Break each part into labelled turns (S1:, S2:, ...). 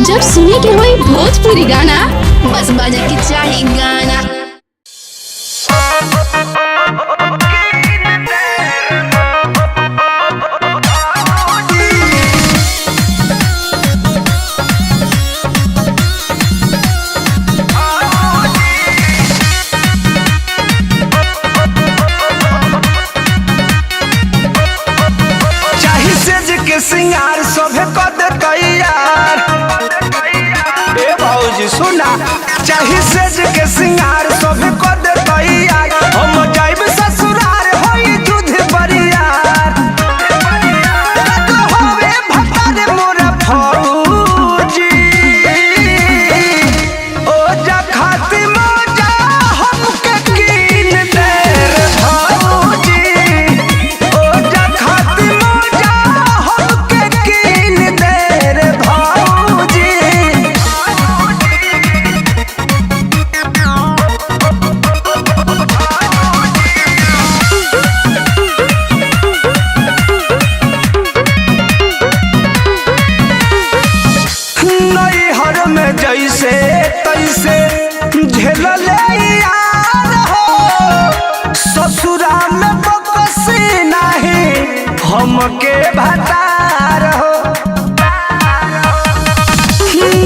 S1: जब सुने के होई भोजपुरी गाना बस बजे के चाही गाना।
S2: सिंगार सभे कद तैयार ए भौजी सुना चाही सेज के सिंगार सभे कद तैयार हम जाइब ससुरार होई दूध बरियार होवे भतारे मोरा फौजी ओ जा खाती मौजा हमके कीन दे रे भौजी ओ जा खाती मौजा जैसे तैसे झेल यार हो ससुरा में बकसी नहीं हमके भतार हो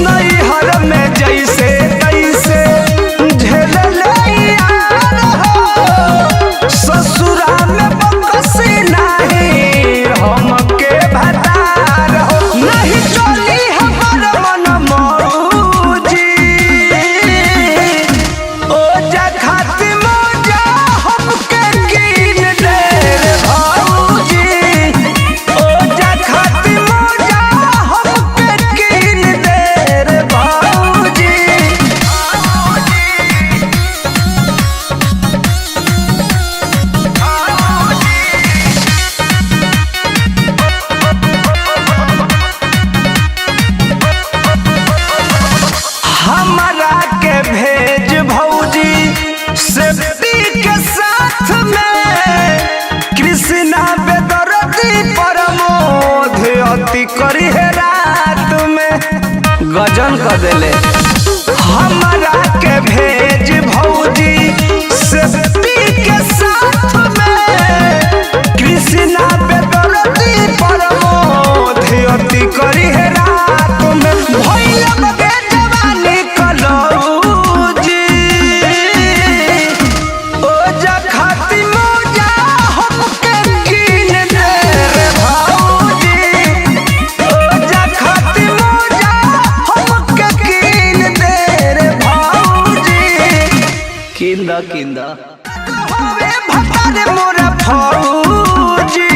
S2: नैहर में जैसे तैसे झेल यार हो ससुरा में बकसी नहीं हमके भतार हो नहीं चली हमार मन भेज भौजी सेफ्टी के साथ में कृष्णा बेदर्दी प्रमोद अति करी है रात में गजन कर देले हमारा के भेज भौजी सेफ्टी के साथ में कृष्णा बेदर्दी प्रमोद अति करी है रात में भैया किंदा किंदा होवे भतारे मोरा फौजी।